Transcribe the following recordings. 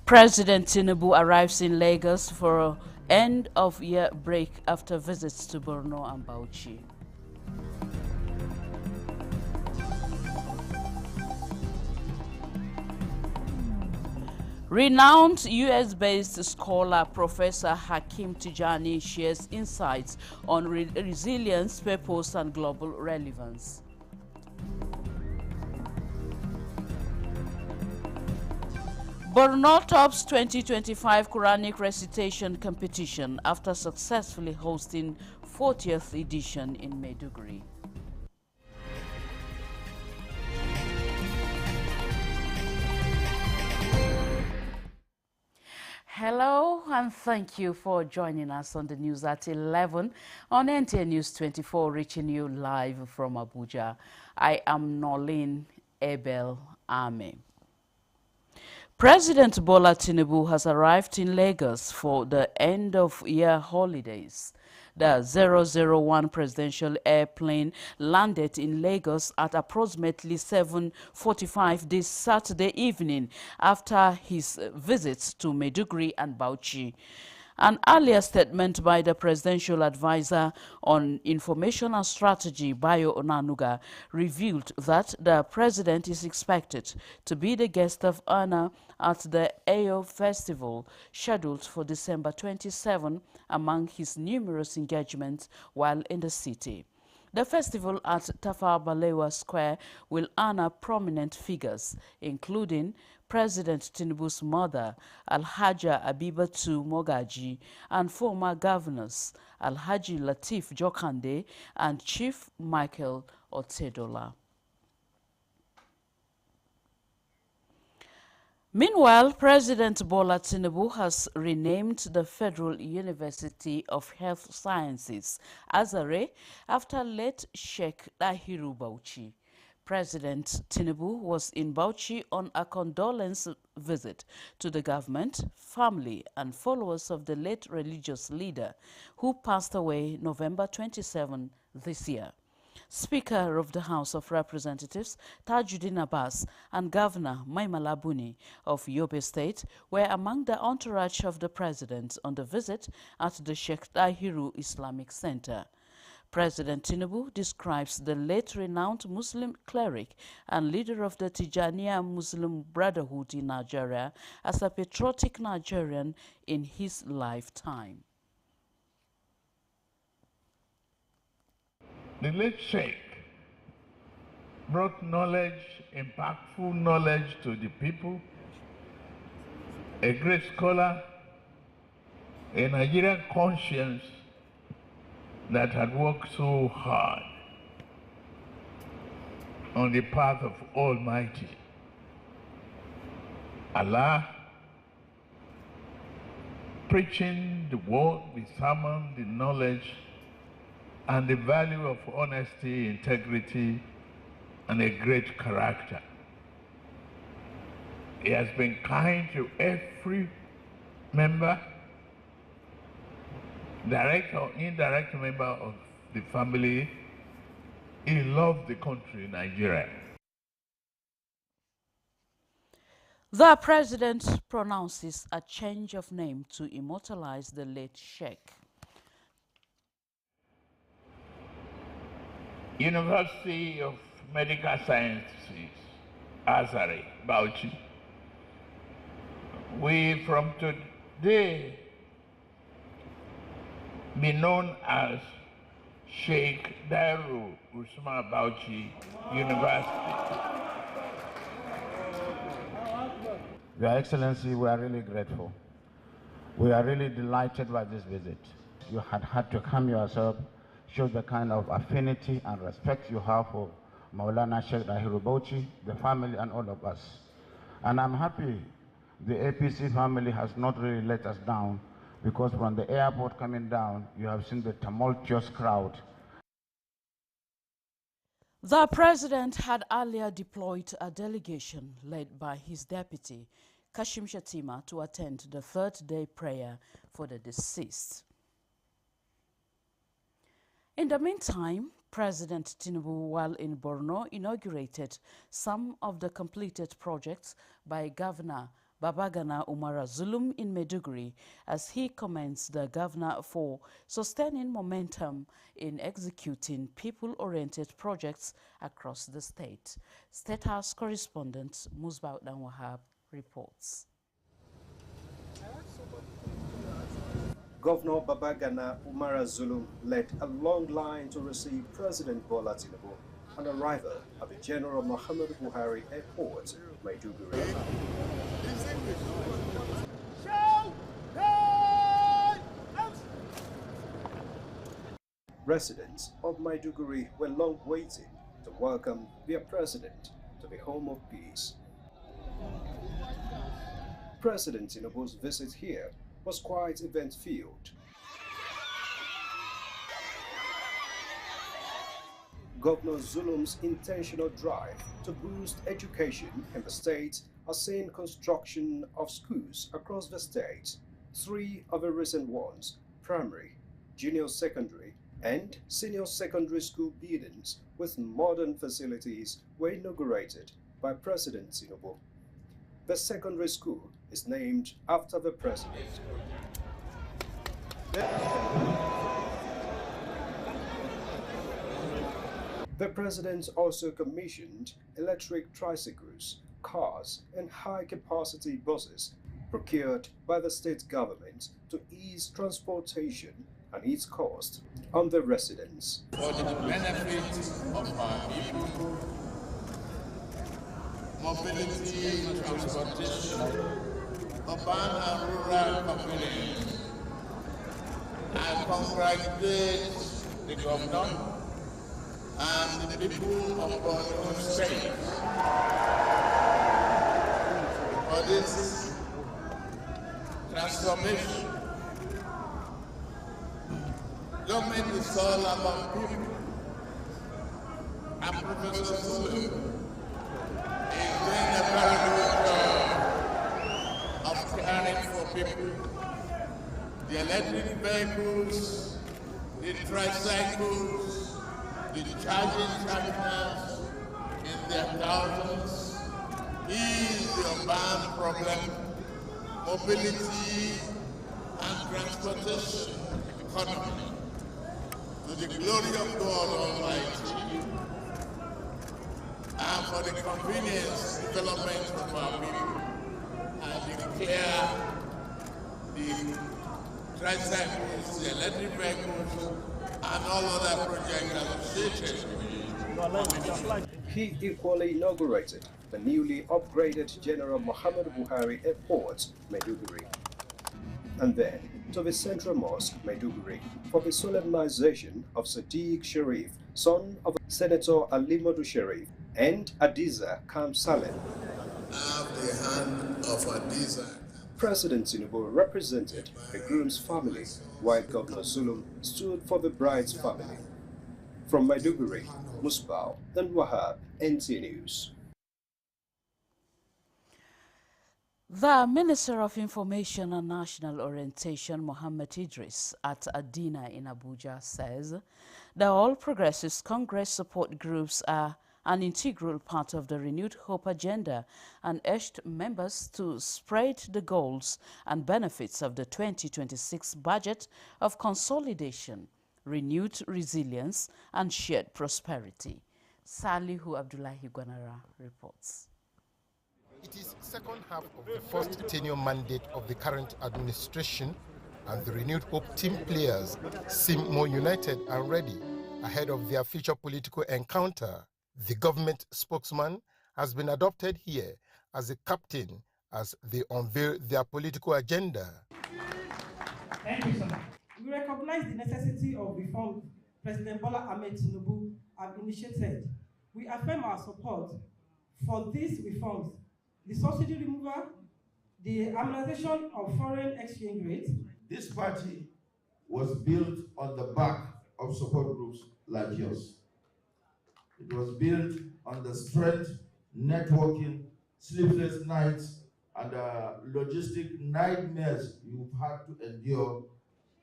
President Tinubu arrives in Lagos for an end-of-year break after visits to Borno and Bauchi. Renowned US-based scholar Professor Hakeem Tijani shares insights on resilience, purpose, and global relevance. Borno tops 2025 Quranic recitation competition after successfully hosting 40th edition in Maiduguri. Hello and thank you for joining us on the news at 11 on NTN News 24, reaching you live from Abuja. I am Nolin Abel Ame. President Bola Tinubu has arrived in Lagos for the end-of-year holidays. The 001 presidential airplane landed in Lagos at approximately 7:45 this Saturday evening after his visits to Maiduguri and Bauchi. An earlier statement by the presidential advisor on information and strategy, Bayo Onanuga, revealed that the president is expected to be the guest of honor at the Ayo Festival, scheduled for December 27, among his numerous engagements while in the city. The festival at Tafawa Balewa Square will honor prominent figures, including President Tinubu's mother, Alhaja Abibatu Mogaji, and former governors, Alhaji Latif Jokande and Chief Michael Otedola. Meanwhile, President Bola Tinubu has renamed the Federal University of Health Sciences, Azare, after late Sheikh Dahiru Bauchi. President Tinubu was in Bauchi on a condolence visit to the government, family, and followers of the late religious leader who passed away November 27 this year. Speaker of the House of Representatives Tajuddin Abbas and Governor Maimala Buni of Yobe State were among the entourage of the president on the visit at the Sheikh Dahiru Islamic Center. President Tinubu describes the late renowned Muslim cleric and leader of the Tijaniya Muslim Brotherhood in Nigeria as a patriotic Nigerian in his lifetime. The late Sheikh brought knowledge, impactful knowledge to the people, a great scholar, a Nigerian conscience that had worked so hard on the path of Almighty Allah, preaching the word, the sermon, the knowledge, and the value of honesty, integrity, and a great character. He has been kind to every member, direct or indirect member of the family. He loved the country, Nigeria. The president pronounces a change of name to immortalize the late Sheikh. University of Medical Sciences, Azare, Bauchi. We from today be known as Sheikh Dahiru Usman Bauchi University. Your Excellency, we are really grateful. We are really delighted by this visit. You had to come yourself, show the kind of affinity and respect you have for Maulana Sheikh Dahiru Bauchi, the family, and all of us. And I'm happy the APC family has not really let us down, because from the airport coming down, you have seen the tumultuous crowd. The president had earlier deployed a delegation led by his deputy, Kashim Shettima, to attend the third-day prayer for the deceased. In the meantime, President Tinubu, while in Borno, inaugurated some of the completed projects by Governor Babagana Umara Zulum in Maiduguri as he commends the governor for sustaining momentum in executing people-oriented projects across the state. State House correspondent Musbah Wahab reports. Governor Babagana Umara Zulum led a long line to receive President Bola Tinubu on arrival at the General Muhammadu Buhari Airport, Maiduguri. Residents of Maiduguri were long waiting to welcome their president to the home of peace. President Tinubu's visit here was quite event-filled. Governor Zulum's intentional drive to boost education in the state has seen construction of schools across the state. 3 of the recent ones, primary, junior secondary, and senior secondary school buildings with modern facilities were inaugurated by President Tinubu. The secondary school is named after the president. The president also commissioned electric tricycles, cars, and high-capacity buses procured by the state government to ease transportation and its cost on the residents. For the benefit of our people, mobility, transportation, urban and rural communities, I congratulate the governor and the people of Borno State for this transformation. Government is all about people, and Professor Zulum is doing a very good job of caring for people. The electric vehicles, the tricycles, the charging terminals in their thousands is the urban problem, mobility and transportation economy. To the glory of God Almighty and for the convenience development of our people, I declare the tricycles, the electric vehicles, and all other projects associated. He equally inaugurated the newly upgraded General Muhammadu Buhari Airport, Maiduguri, and then to the Central Mosque, Maiduguri, for the solemnization of Sadiq Sharif, son of Senator Ali Modu Sharif, and Adiza Kam Salem. Have the hand of Adiza. President Tinubu represented the groom's family, while Governor Zulum stood for the bride's family. From Maiduguri, Musbah and Wahab, NT News. The Minister of Information and National Orientation, Mohammed Idris, at a dinner in Abuja, says the All Progressives Congress support groups are an integral part of the renewed hope agenda and urged members to spread the goals and benefits of the 2026 budget of consolidation, renewed resilience, and shared prosperity. Salihu Abdullahi Gwanara reports. It is second half of the first tenure mandate of the current administration, and the renewed hope team players seem more united and ready ahead of their future political encounter. The government spokesman has been adopted here as a captain as they unveil their political agenda. Thank you so much. We recognize the necessity of reform President Bola Ahmed Tinubu have initiated. We affirm our support for these reforms: the subsidy removal, the harmonization of foreign exchange rates. This party was built on the back of support groups like yours. It was built on the strength, networking, sleepless nights, and logistic nightmares you've had to endure.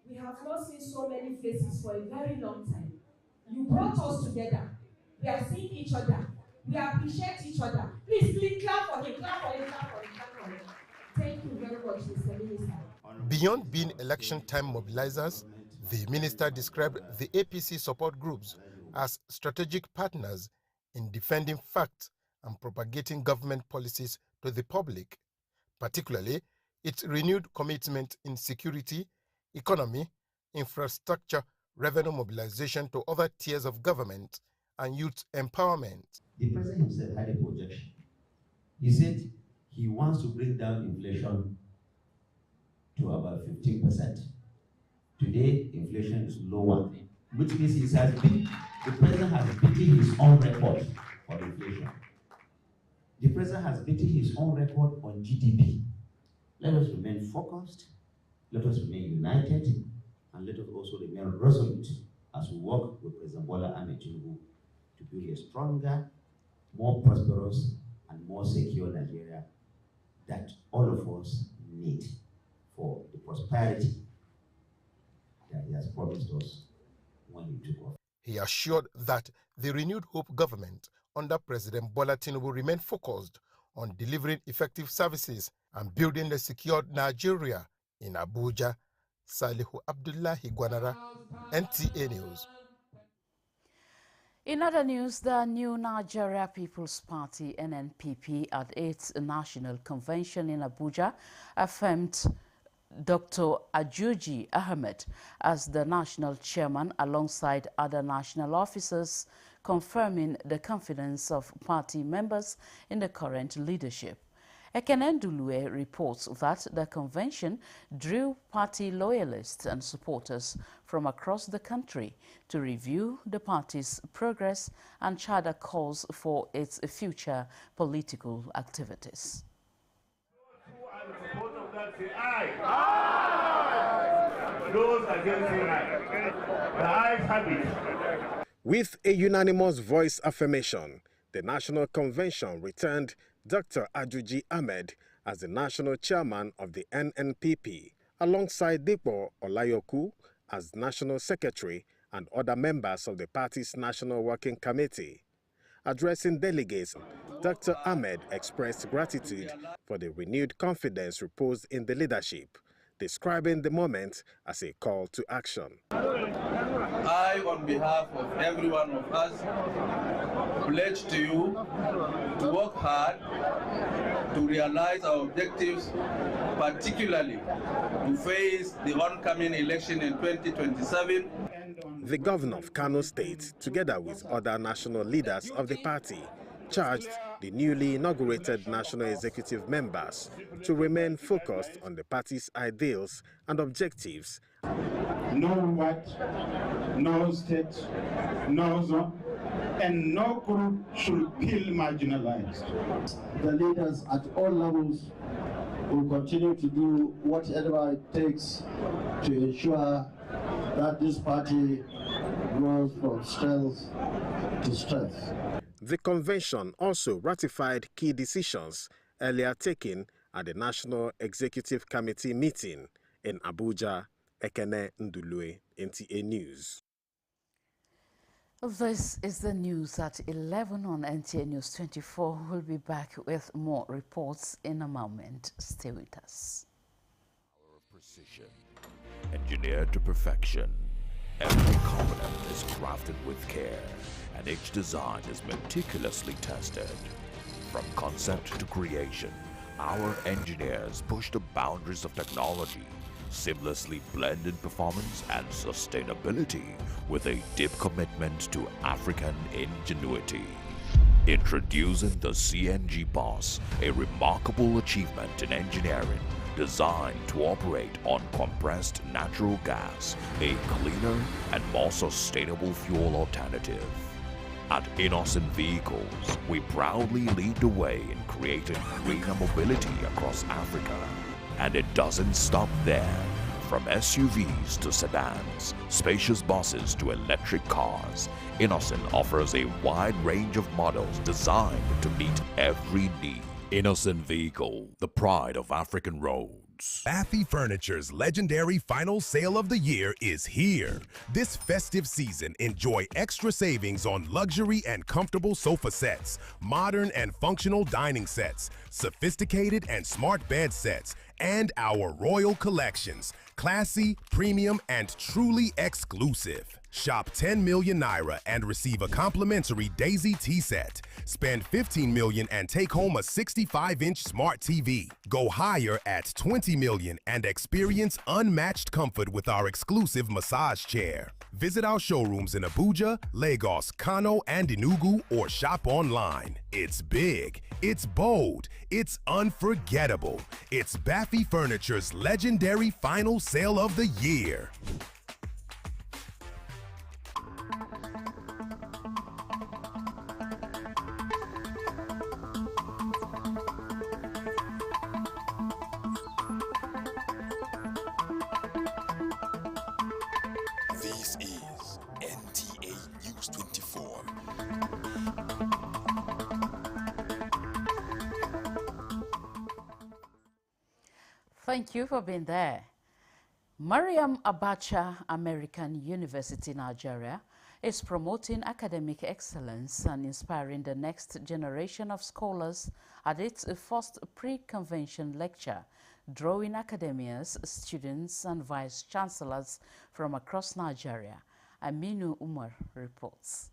We have not seen so many faces for a very long time. You brought us together. We are seeing each other. We appreciate each other. Please clap for him, clap for him, clap for him, clap for him. Beyond being election time mobilizers, the minister described the APC support groups as strategic partners in defending facts and propagating government policies to the public, particularly its renewed commitment in security, economy, infrastructure, revenue mobilization to other tiers of government, and youth empowerment. The president himself had a projection. He said he wants to bring down inflation to about 15%. Today, inflation is lower, which means the president has beaten his own record for inflation. The president has beaten his own record on GDP. Let us remain focused, let us remain united, and let us also remain resolute as we work with President Bola Ahmed Tinubu to build a stronger, more prosperous, and more secure Nigeria that all of us need for the prosperity that he has promised us when he took office. He assured that the renewed Hope government under President Bola Tinubu remained focused on delivering effective services and building a secure Nigeria in Abuja. Salihu Abdullahi Gwanara, NTA News. In other news, the New Nigeria People's Party, NNPP, at its national convention in Abuja affirmed Dr. Ajuji Ahmed as the national chairman alongside other national officers, confirming the confidence of party members in the current leadership. Ekene Ndulue reports that the convention drew party loyalists and supporters from across the country to review the party's progress and chart a course for its future political activities. Those against the aye. The ayes have it. With a unanimous voice affirmation, the National Convention returned Dr. Ajuji Ahmed as the national chairman of the NNPP, alongside Dipo Olayoku as national secretary and other members of the party's National Working Committee. Addressing delegates, Dr. Ahmed expressed gratitude for the renewed confidence reposed in the leadership, describing the moment as a call to action. I, on behalf of every one of us, pledge to you to work hard to realize our objectives, particularly to face the oncoming election in 2027. The governor of Kano State, together with other national leaders of the party, charged the newly inaugurated national executive members to remain focused on the party's ideals and objectives. No white, no state, no zone, and no group should feel marginalized. The leaders at all levels will continue to do whatever it takes to ensure that this party grows from strength to strength. The convention also ratified key decisions earlier taken at the National Executive Committee meeting in Abuja. Ekene Ndulue, NTA News. This is the news at 11 on NTA News 24. We'll be back with more reports in a moment. Stay with us. Power of precision, engineered to perfection. Every component is crafted with care, and each design is meticulously tested. From concept to creation, our engineers push the boundaries of technology, seamlessly blending performance and sustainability with a deep commitment to African ingenuity. Introducing the CNG Boss, a remarkable achievement in engineering designed to operate on compressed natural gas, a cleaner and more sustainable fuel alternative. At Innocent Vehicles, we proudly lead the way in creating greener mobility across Africa. And it doesn't stop there. From SUVs to sedans, spacious buses to electric cars, Innocent offers a wide range of models designed to meet every need. Innocent Vehicle, the pride of African roads. suits. Baffy Furniture's legendary final sale of the year is here. This festive season, enjoy extra savings on luxury and comfortable sofa sets, modern and functional dining sets, sophisticated and smart bed sets, and our royal collections. Classy, premium, and truly exclusive. Shop 10 million naira and receive a complimentary Daisy tea set. Spend 15 million and take home a 65-inch smart TV. Go higher at 20 million and experience unmatched comfort with our exclusive massage chair. Visit our showrooms in Abuja, Lagos, Kano, and Enugu, or shop online. It's big, it's bold, it's unforgettable. It's Baffy Furniture's legendary final sale of the year. This is NTA News 24. Thank you for being there. Mariam Abacha American University, Nigeria, is promoting academic excellence and inspiring the next generation of scholars at its first pre-convention lecture, drawing academics, students, and vice-chancellors from across Nigeria. Aminu Umar reports.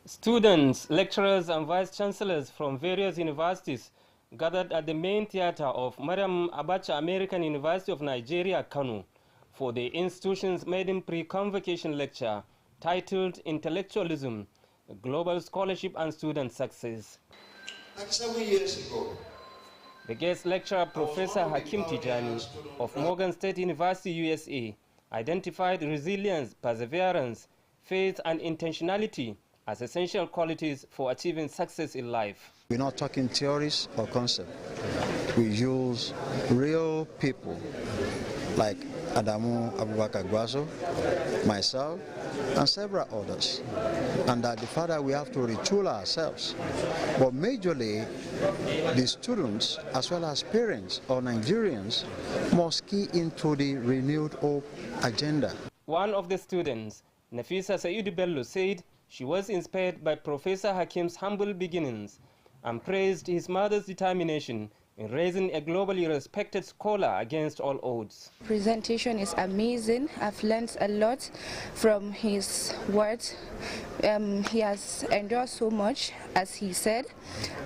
Students, lecturers, and vice-chancellors from various universities gathered at the main theater of Mariam Abacha American University of Nigeria, Kano, for the institution's maiden pre-convocation lecture titled Intellectualism, Global Scholarship and Student Success. Like 7 years ago, the guest lecturer, Professor Hakim Tijani of Morgan State University, USA, identified resilience, perseverance, faith, and intentionality as essential qualities for achieving success in life. We're not talking theories or concepts. We use real people like Adamu Abubakar Gwazo, myself, and several others. And that the further we have to retool ourselves. But majorly, the students as well as parents or Nigerians must key into the renewed hope agenda. One of the students, Nafisa Said Bello, said she was inspired by Professor Hakim's humble beginnings and praised his mother's determination in raising a globally respected scholar against all odds. Presentation is amazing. I've learned a lot from his words. He has endured so much, as he said,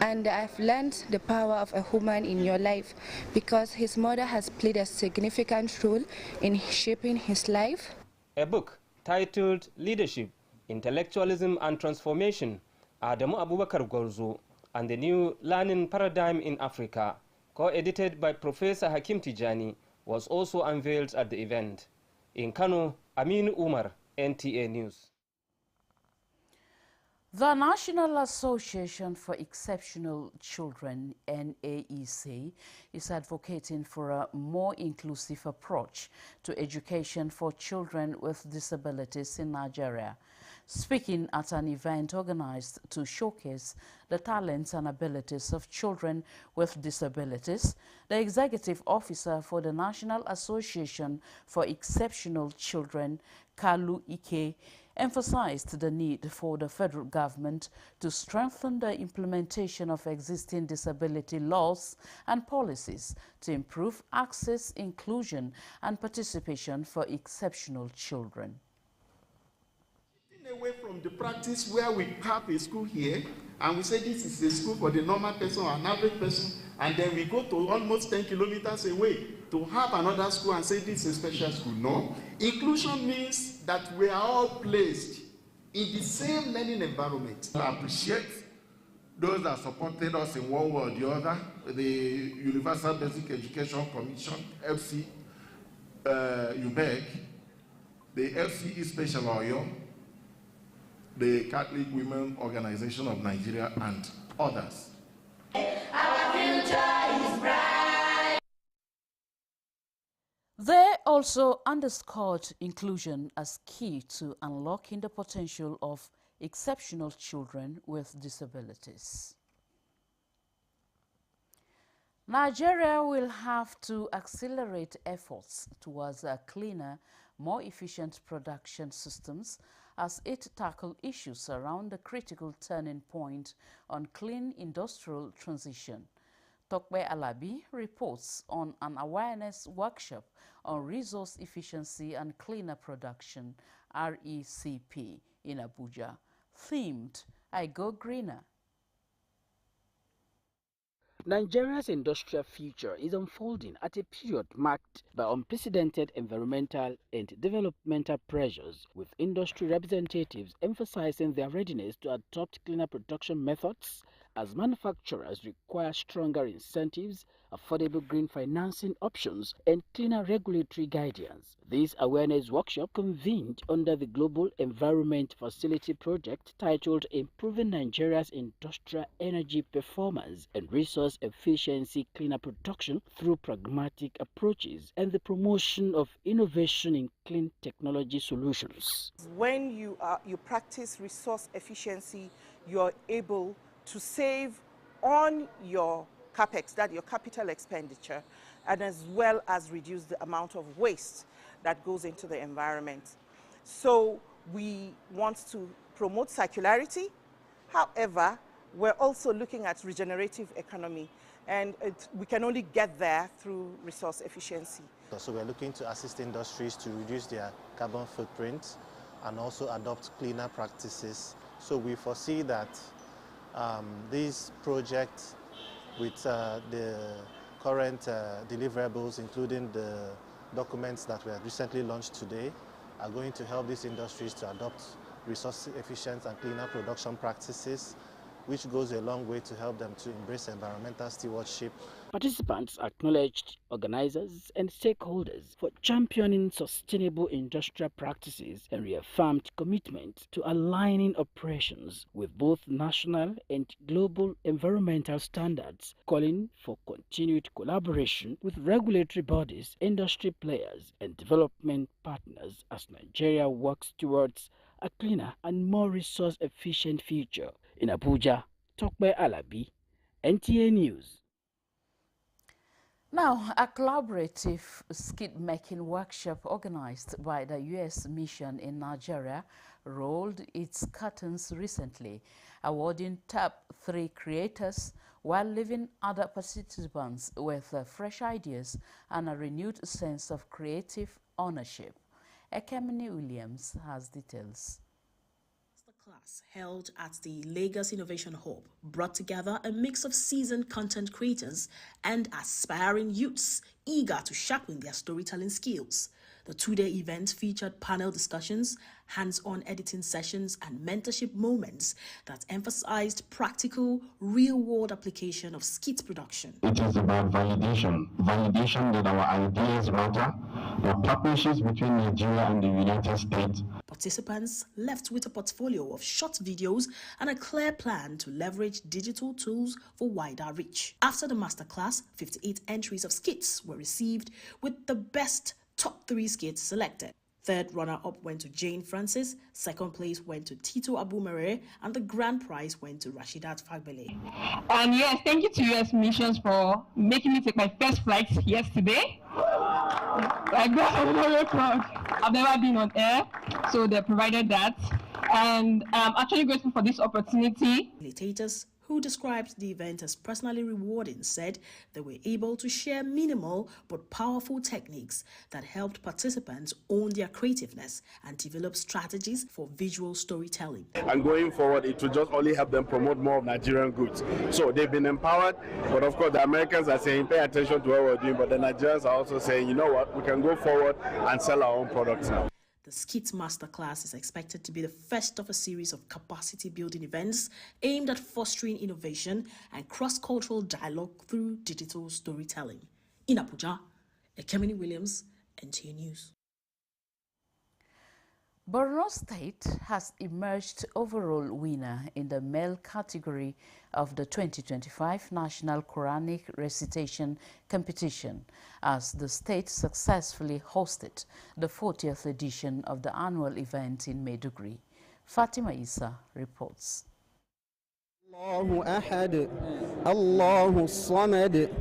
and I've learned the power of a woman in your life because his mother has played a significant role in shaping his life. A book titled Leadership, Intellectualism and Transformation, Adamu Abubakar Gwarzo and the New Learning Paradigm in Africa, co-edited by Professor Hakim Tijani, was also unveiled at the event. In Kano, Amin Umar, NTA News. The National Association for Exceptional Children, NAEC, is advocating for a more inclusive approach to education for children with disabilities in Nigeria. Speaking at an event organized to showcase the talents and abilities of children with disabilities, the executive officer for the National Association for Exceptional Children, Kalu Ike, emphasized the need for the federal government to strengthen the implementation of existing disability laws and policies to improve access, inclusion, and participation for exceptional children. Away from the practice where we have a school here and we say this is a school for the normal person or an average person, and then we go to almost 10 kilometers away to have another school and say this is a special school. No. Inclusion means that we are all placed in the same learning environment. I appreciate those that supported us in one way or the other, the Universal Basic Education Commission, FC, UBEC, the FCE Special Oyo, the Catholic Women Organization of Nigeria, and others. Our future is bright. They also underscored inclusion as key to unlocking the potential of exceptional children with disabilities. Nigeria will have to accelerate efforts towards cleaner, more efficient production systems as it tackles issues around the critical turning point on clean industrial transition. Tokbe Alabi reports on an awareness workshop on resource efficiency and cleaner production, RECP, in Abuja, themed I Go Greener. Nigeria's industrial future is unfolding at a period marked by unprecedented environmental and developmental pressures, with industry representatives emphasizing their readiness to adopt cleaner production methods as manufacturers require stronger incentives, affordable green financing options, and cleaner regulatory guidance. This awareness workshop convened under the Global Environment Facility project titled Improving Nigeria's Industrial Energy Performance and Resource Efficiency Cleaner Production through Pragmatic Approaches and the Promotion of Innovation in Clean Technology Solutions. When you practice resource efficiency, you're able to save on your capex, that your capital expenditure, and as well as reduce the amount of waste that goes into the environment. So we want to promote circularity. However, we're also looking at regenerative economy, and we can only get there through resource efficiency. So we're looking to assist industries to reduce their carbon footprint and also adopt cleaner practices. So we foresee that these projects with the current deliverables, including the documents that were recently launched today, are going to help these industries to adopt resource efficient and cleaner production practices, which goes a long way to help them to embrace environmental stewardship. Participants acknowledged organizers and stakeholders for championing sustainable industrial practices and reaffirmed commitment to aligning operations with both national and global environmental standards, calling for continued collaboration with regulatory bodies, industry players, and development partners as Nigeria works towards a cleaner and more resource-efficient future. In Abuja, Tokbe Alabi, NTA News. Now, a collaborative skid-making workshop organized by the U.S. Mission in Nigeria rolled its curtains recently, awarding top 3 creators while leaving other participants with fresh ideas and a renewed sense of creative ownership. Ekemini Williams has details. Class held at the Lagos Innovation Hub brought together a mix of seasoned content creators and aspiring youths eager to sharpen their storytelling skills. The 2-day event featured panel discussions, hands-on editing sessions, and mentorship moments that emphasized practical, real-world application of skit production. It is about validation that our ideas matter, the partnerships between Nigeria and the United States. Participants left with a portfolio of short videos and a clear plan to leverage digital tools for wider reach. After the masterclass, 58 entries of skits were received, with the best top 3 skits selected. Third runner-up went to Jane Francis, second place went to Tito Abumere, and the grand prize went to Rashidat Fagbele. And yes, thank you to US Missions for making me take my first flight yesterday. I'm very proud. I've never been on air, so they provided that. And I'm actually grateful for this opportunity. Facilitators, who described the event as personally rewarding, said they were able to share minimal but powerful techniques that helped participants own their creativeness and develop strategies for visual storytelling. And going forward, it will just only help them promote more of Nigerian goods. So they've been empowered, but of course the Americans are saying pay attention to what we're doing, but the Nigerians are also saying, you know what, we can go forward and sell our own products now. The Skit Masterclass is expected to be the first of a series of capacity-building events aimed at fostering innovation and cross-cultural dialogue through digital storytelling. In Abuja, Ekemini Williams, NTA News. Borno State has emerged overall winner in the male category of the 2025 National Quranic Recitation Competition as the state successfully hosted the 40th edition of the annual event in Maiduguri. Fatima Isa reports. Allahu Ahad, Allahu Samad,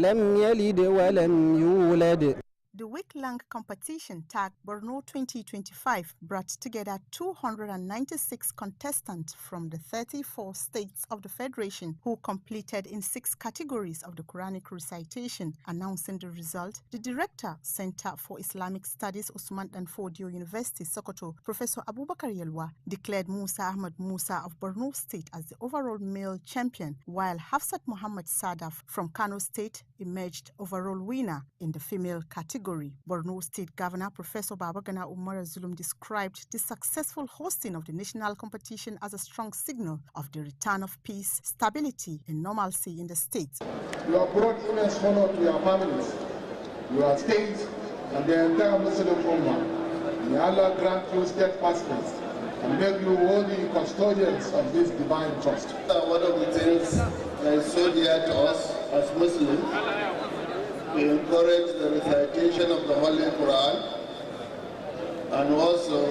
لم يلد ولم يولد. The week-long competition tagged Borno 2025 brought together 296 contestants from the 34 states of the Federation who completed in 6 categories of the Quranic recitation. Announcing the result, the Director, Center for Islamic Studies, Usman Danfodio University, Sokoto, Professor Abubakar Yelwa, declared Musa Ahmad Musa of Borno State as the overall male champion, while Hafsat Muhammad Sadaf from Kano State emerged overall winner in the female category. Borno State Governor Professor Babagana Umar Zulum described the successful hosting of the national competition as a strong signal of the return of peace, stability, and normalcy in the state. You have brought immense honor to your families, your state, and the entire Muslim Ummah. May Allah grant you steadfastness and make you worthy custodians of this divine trust. One of the things that is so dear to us as Muslims, we encourage the recitation of the Holy Quran and also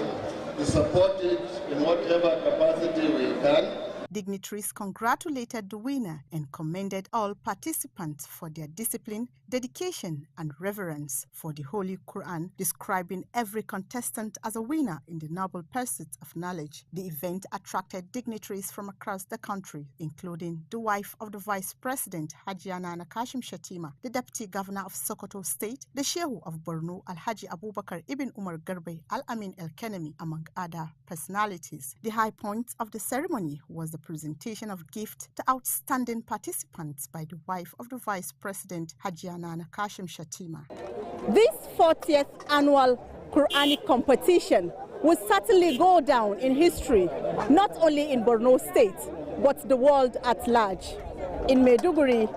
to support it in whatever capacity we can. Dignitaries congratulated the winner and commended all participants for their discipline, dedication, and reverence for the Holy Quran, describing every contestant as a winner in the noble pursuit of knowledge. The event attracted dignitaries from across the country, including the wife of the Vice President, Hajiya Nana Kashim Shatima, the Deputy Governor of Sokoto State, the Shehu of Borno, Alhaji Abubakar Ibn Umar Garbe Al-Amin El-Kenemi, among other personalities. The high point of the ceremony was the presentation of gift to outstanding participants by the wife of the Vice President, Hajiya Nana Kashim Shatima. This 40th annual Quranic competition will certainly go down in history, not only in Borno State, but the world at large. In Maiduguri,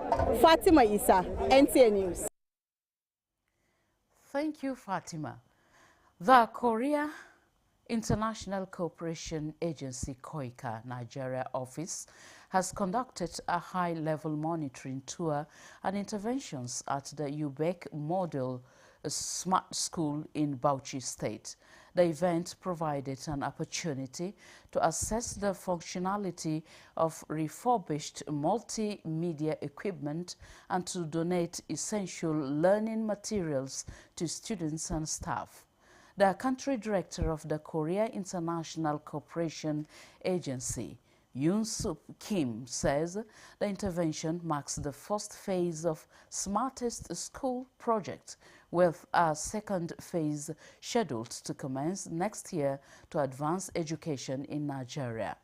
Fatima Isa, NTA News. Thank you, Fatima. The Korea International Cooperation Agency (KOICA) Nigeria office has conducted a high-level monitoring tour and interventions at the UBEC Model Smart School in Bauchi State. The event provided an opportunity to assess the functionality of refurbished multimedia equipment and to donate essential learning materials to students and staff. The country director of the Korea International Cooperation Agency, Yoon Sup Kim, says the intervention marks the first phase of Smartest School project, with a second phase scheduled to commence next year to advance education in Nigeria.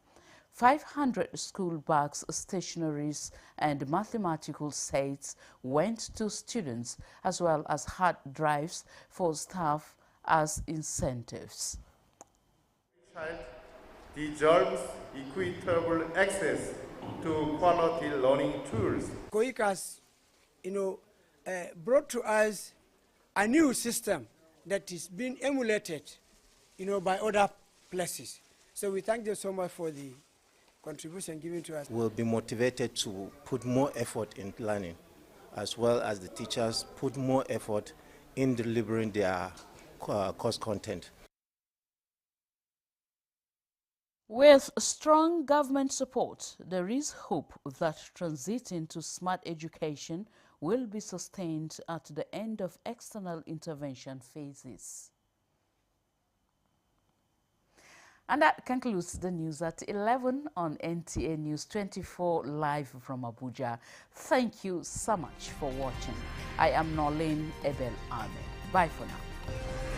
500 school bags, stationeries, and mathematical sets went to students, as well as hard drives for staff as incentives. Child deserves equitable access to quality learning tools. KOICA brought to us a new system that is being emulated, by other places. So we thank them so much for the contribution given to us. We'll be motivated to put more effort in learning, as well as the teachers put more effort in delivering their course content. With strong government support, there is hope that transiting to smart education will be sustained at the end of external intervention phases. And that concludes the news at 11 on NTA News 24 live from Abuja. Thank you so much for watching. I am Nolene Ebel Ahmed. Bye for now.